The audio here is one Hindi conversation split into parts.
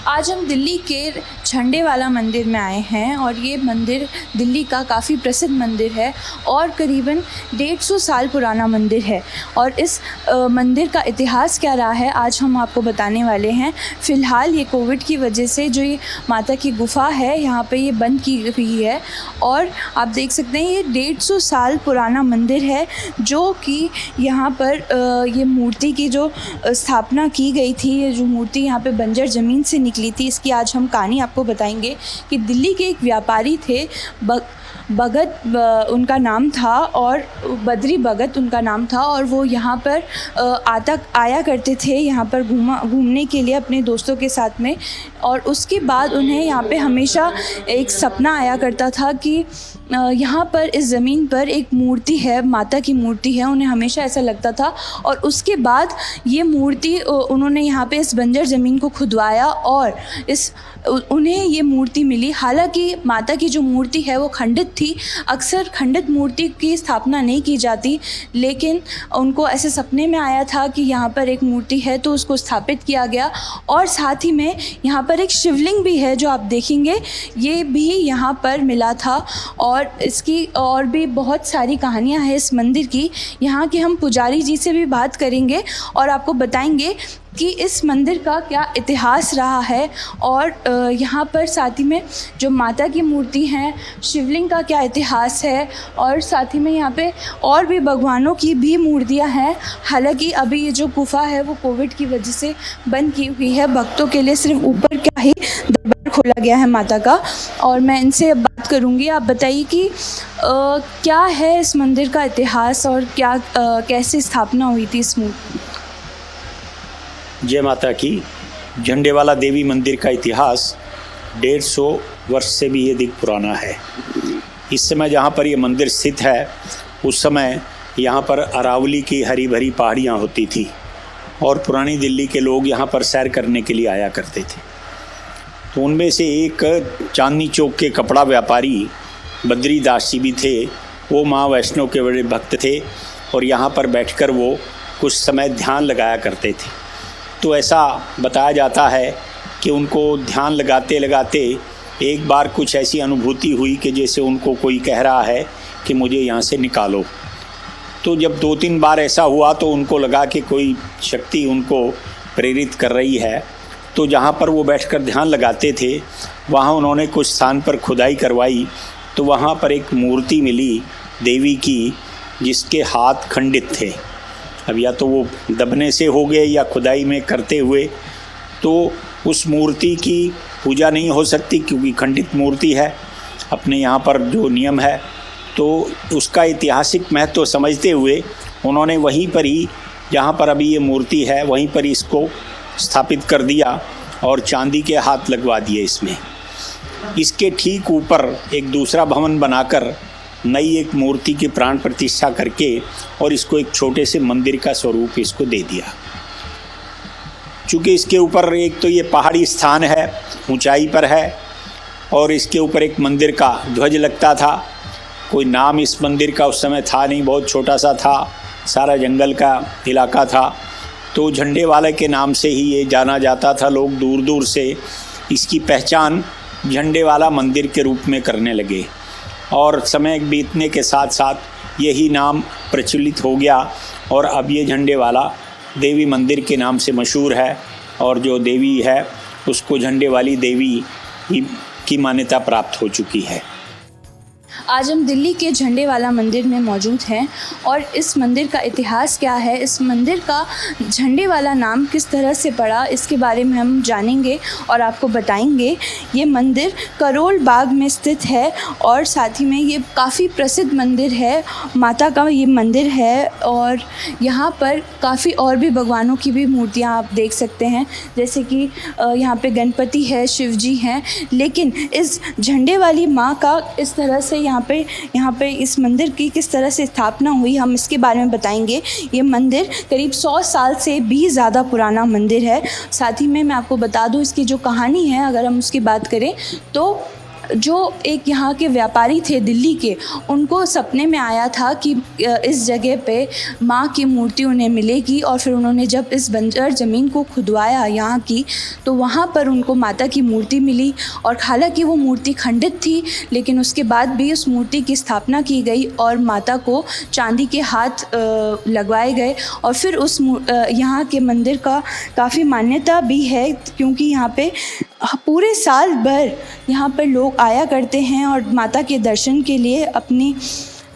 आज हम दिल्ली के झंडे वाला मंदिर में आए हैं और ये मंदिर दिल्ली का काफ़ी प्रसिद्ध मंदिर है और करीबन 150 साल पुराना मंदिर है। और इस मंदिर का इतिहास क्या रहा है आज हम आपको बताने वाले हैं। फ़िलहाल ये कोविड की वजह से जो ये माता की गुफ़ा है यहाँ पे ये बंद की हुई है और आप देख सकते हैं ये 150 साल पुराना मंदिर है जो कि यहाँ पर ये मूर्ति की जो स्थापना की गई थी, ये जो मूर्ति यहाँ पे बंजर ज़मीन से निकली थी, इसकी आज हम कहानी आपको बताएंगे कि दिल्ली के एक व्यापारी थे, भगत उनका नाम था और बद्री भगत उनका नाम था और वो यहाँ पर आया करते थे यहाँ पर घूमने के लिए अपने दोस्तों के साथ में। और उसके बाद उन्हें यहाँ पे हमेशा एक सपना आया करता था कि यहाँ पर इस ज़मीन पर एक मूर्ति है, माता की मूर्ति है, उन्हें हमेशा ऐसा लगता था। और उसके बाद ये मूर्ति उन्होंने यहाँ पे इस बंजर ज़मीन को खुदवाया और उन्हें ये मूर्ति मिली। हालांकि माता की जो मूर्ति है वो खंडित थी, अक्सर खंडित मूर्ति की स्थापना नहीं की जाती, लेकिन उनको ऐसे सपने में आया था कि यहाँ पर एक मूर्ति है तो उसको स्थापित किया गया। और साथ ही में यहाँ पर एक शिवलिंग भी है जो आप देखेंगे, ये भी यहाँ पर मिला था। और इसकी और भी बहुत सारी कहानियाँ हैं इस मंदिर की। यहाँ के हम पुजारी जी से भी बात करेंगे और आपको बताएंगे कि इस मंदिर का क्या इतिहास रहा है और यहाँ पर साथ ही में जो माता की मूर्ति हैं, शिवलिंग का क्या इतिहास है और साथ ही में यहाँ पे और भी भगवानों की भी मूर्तियाँ हैं। हालांकि अभी ये जो गुफ़ा है वो कोविड की वजह से बंद की हुई है, भक्तों के लिए सिर्फ ऊपर का ही दरबार खोला गया है माता का। और मैं इनसे बात करूँगी, आप बताइए कि क्या है इस मंदिर का इतिहास और क्या कैसे स्थापना हुई थी इस मूर्ति। जय माता की। झंडे वाला देवी मंदिर का इतिहास 150 वर्ष से भी अधिक पुराना है। इस समय जहाँ पर ये मंदिर स्थित है उस समय यहाँ पर अरावली की हरी भरी पहाड़ियाँ होती थी और पुरानी दिल्ली के लोग यहाँ पर सैर करने के लिए आया करते थे। तो उनमें से एक चांदनी चौक के कपड़ा व्यापारी बद्री दास जी भी थे। वो माँ वैष्णो के बड़े भक्त थे और यहाँ पर बैठकर वो कुछ समय ध्यान लगाया करते थे। तो ऐसा बताया जाता है कि उनको ध्यान लगाते लगाते एक बार कुछ ऐसी अनुभूति हुई कि जैसे उनको कोई कह रहा है कि मुझे यहाँ से निकालो। तो जब 2-3 बार ऐसा हुआ तो उनको लगा कि कोई शक्ति उनको प्रेरित कर रही है। तो जहाँ पर वो बैठकर ध्यान लगाते थे वहाँ उन्होंने कुछ स्थान पर खुदाई करवाई तो वहाँ पर एक मूर्ति मिली देवी की जिसके हाथ खंडित थे। अब या तो वो दबने से हो गए या खुदाई में करते हुए, तो उस मूर्ति की पूजा नहीं हो सकती क्योंकि खंडित मूर्ति है, अपने यहाँ पर जो नियम है। तो उसका ऐतिहासिक महत्व समझते हुए उन्होंने वहीं पर ही जहाँ पर अभी ये मूर्ति है वहीं पर इसको स्थापित कर दिया और चांदी के हाथ लगवा दिए इसमें। इसके ठीक ऊपर एक दूसरा भवन बनाकर नई एक मूर्ति की प्राण प्रतिष्ठा करके और इसको एक छोटे से मंदिर का स्वरूप इसको दे दिया। चूँकि इसके ऊपर एक तो ये पहाड़ी स्थान है, ऊंचाई पर है और इसके ऊपर एक मंदिर का ध्वज लगता था। कोई नाम इस मंदिर का उस समय था नहीं, बहुत छोटा सा था, सारा जंगल का इलाका था। तो झंडे वाले के नाम से ही ये जाना जाता था। लोग दूर दूर से इसकी पहचान झंडे वाला मंदिर के रूप में करने लगे और समय बीतने के साथ साथ यही नाम प्रचलित हो गया और अब ये झंडे वाला देवी मंदिर के नाम से मशहूर है और जो देवी है उसको झंडे वाली देवी की मान्यता प्राप्त हो चुकी है। आज हम दिल्ली के झंडे वाला मंदिर में मौजूद हैं और इस मंदिर का इतिहास क्या है, इस मंदिर का झंडे वाला नाम किस तरह से पड़ा, इसके बारे में हम जानेंगे और आपको बताएंगे। ये मंदिर करोल बाग में स्थित है और साथ ही में ये काफ़ी प्रसिद्ध मंदिर है, माता का ये मंदिर है। और यहाँ पर काफ़ी और भी भगवानों की भी मूर्तियाँ आप देख सकते हैं, जैसे कि यहाँ पे गणपति है, शिव जी हैं। लेकिन इस झंडे वाली माँ का इस तरह से यहाँ पे इस मंदिर की किस तरह से स्थापना हुई, हम इसके बारे में बताएंगे। ये मंदिर करीब 100 साल से भी ज़्यादा पुराना मंदिर है। साथ ही में मैं आपको बता दूँ इसकी जो कहानी है, अगर हम उसकी बात करें तो जो एक यहाँ के व्यापारी थे दिल्ली के, उनको सपने में आया था कि इस जगह पे माँ की मूर्ति उन्हें मिलेगी, और फिर उन्होंने जब इस बंजर ज़मीन को खुदवाया यहाँ की, तो वहाँ पर उनको माता की मूर्ति मिली। और हालांकि वो मूर्ति खंडित थी, लेकिन उसके बाद भी उस मूर्ति की स्थापना की गई और माता को चांदी के हाथ लगवाए गए। और फिर उस यहाँ के मंदिर का काफ़ी मान्यता भी है, क्योंकि यहाँ पे पूरे साल भर यहाँ पर लोग आया करते हैं और माता के दर्शन के लिए, अपनी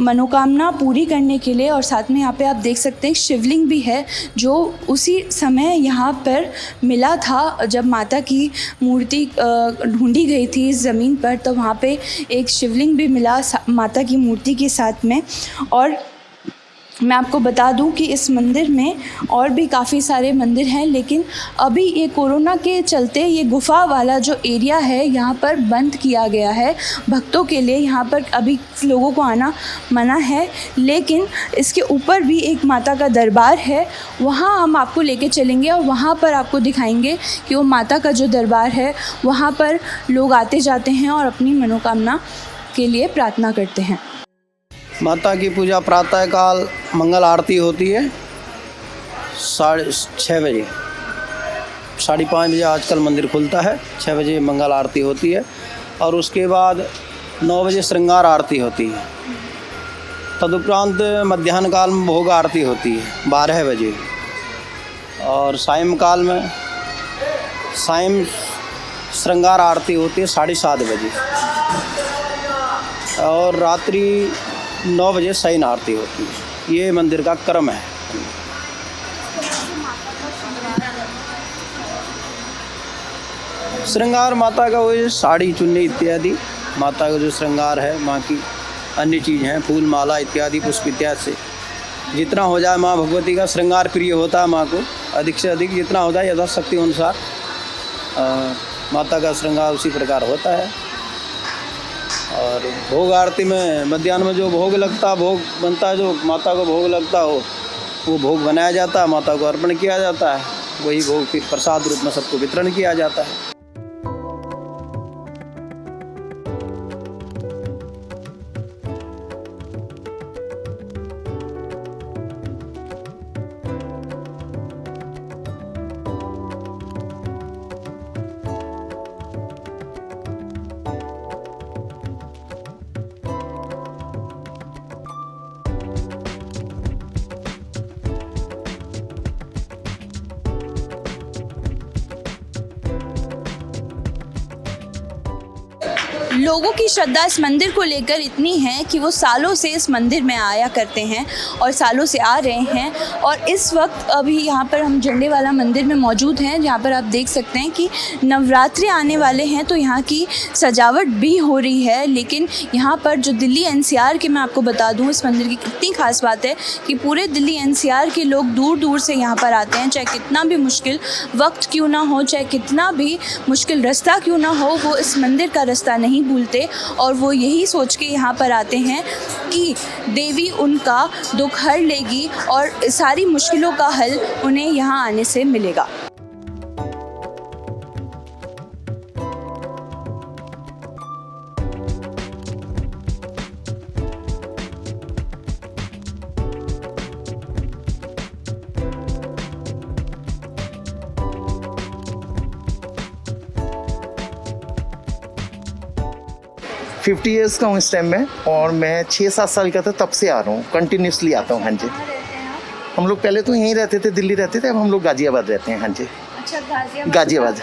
मनोकामना पूरी करने के लिए। और साथ में यहाँ पे आप देख सकते हैं शिवलिंग भी है, जो उसी समय यहाँ पर मिला था जब माता की मूर्ति ढूंढी गई थी इस ज़मीन पर, तो वहाँ पे एक शिवलिंग भी मिला माता की मूर्ति के साथ में। और मैं आपको बता दूं कि इस मंदिर में और भी काफ़ी सारे मंदिर हैं, लेकिन अभी ये कोरोना के चलते ये गुफ़ा वाला जो एरिया है यहाँ पर बंद किया गया है भक्तों के लिए। यहाँ पर अभी लोगों को आना मना है, लेकिन इसके ऊपर भी एक माता का दरबार है, वहाँ हम आपको लेके चलेंगे और वहाँ पर आपको दिखाएंगे कि वो माता का जो दरबार है वहाँ पर लोग आते जाते हैं और अपनी मनोकामना के लिए प्रार्थना करते हैं। माता की पूजा प्रातःकाल मंगल आरती होती है 6:30 बजे, 5:30 बजे आजकल मंदिर खुलता है, 6 बजे मंगल आरती होती है। और उसके बाद 9 बजे श्रृंगार आरती होती है। तदुपरांत मध्याह्न काल में भोग आरती होती है 12 बजे। और सायंकाल में श्रृंगार आरती होती है 7:30 बजे। और रात्रि 9 बजे शयन आरती होती है। ये मंदिर का क्रम है। श्रृंगार माता का वो साड़ी चुन्नी इत्यादि, माता का जो श्रृंगार है, माँ की अन्य चीज़ हैं, फूल माला इत्यादि पुष्प इत्यादि से जितना हो जाए। माँ भगवती का श्रृंगार प्रिय होता है, माँ को अधिक से अधिक जितना हो जाए यथाशक्ति अनुसार माता का श्रृंगार उसी प्रकार होता है। और भोग आरती में मध्याह्न में जो भोग लगता, भोग बनता है, जो माता को भोग लगता हो वो भोग बनाया जाता है, माता को अर्पण किया जाता है। वही भोग फिर प्रसाद रूप में सबको वितरण किया जाता है। लोगों की श्रद्धा इस मंदिर को लेकर इतनी है कि वो सालों से इस मंदिर में आया करते हैं और सालों से आ रहे हैं। और इस वक्त अभी यहाँ पर हम झंडे वाला मंदिर में मौजूद हैं, जहाँ पर आप देख सकते हैं कि नवरात्रि आने वाले हैं, तो यहाँ की सजावट भी हो रही है। लेकिन यहाँ पर जो दिल्ली एनसीआर के, मैं आपको बता दूँ इस मंदिर की कितनी खास बात है कि पूरे दिल्ली एनसीआर के लोग दूर दूर से यहाँ पर आते हैं, चाहे कितना भी मुश्किल वक्त क्यों ना हो, चाहे कितना भी मुश्किल रास्ता क्यों ना हो, वो इस मंदिर का रास्ता नहीं भूलते। और वो यही सोच के यहाँ पर आते हैं कि देवी उनका दुख हर लेगी और सारी मुश्किलों का हल उन्हें यहाँ आने से मिलेगा। फिफ्टी ईयर्स का हूँ इस टाइम में, और मैं 6-7 साल का था तब से आ रहा हूँ, कंटिन्यूसली आता हूँ। हाँ जी, हम लोग पहले तो यहीं रहते थे, दिल्ली रहते थे, अब हम लोग गाजियाबाद रहते हैं। हाँ जी, अच्छा, गाजियाबाद।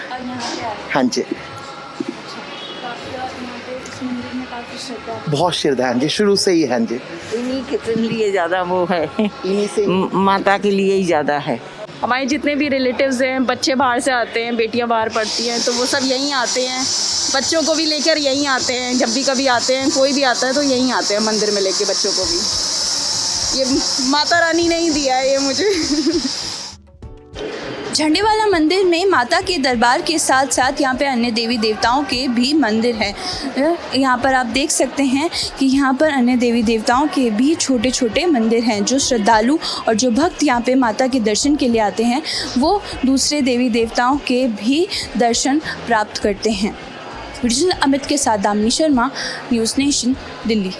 हाँ जी, बहुत श्रद्धा। हाँ जी, शुरू से ही। हाँ जी, इन्हीं के लिए ज़्यादा वो है, इन्हीं से माता के लिए ही ज़्यादा है। हमारे जितने भी रिलेटिव्स हैं, बच्चे बाहर से आते हैं, बेटियां बाहर पढ़ती हैं, तो वो सब यहीं आते हैं। बच्चों को भी लेकर यहीं आते हैं, जब भी कभी आते हैं, कोई भी आता है तो यहीं आते हैं मंदिर में लेके बच्चों को भी। ये माता रानी ने ही दिया है ये मुझे। झंडे वाला मंदिर में माता के दरबार के साथ साथ यहाँ पे अन्य देवी देवताओं के भी मंदिर हैं। यहाँ पर आप देख सकते हैं कि यहाँ पर अन्य देवी देवताओं के भी छोटे छोटे मंदिर हैं। जो श्रद्धालु और जो भक्त यहाँ पे माता के दर्शन के लिए आते हैं, वो दूसरे देवी देवताओं के भी दर्शन प्राप्त करते हैं। वीडियो अमित के साथ दामिनी शर्मा, न्यूज़ नेशन, दिल्ली।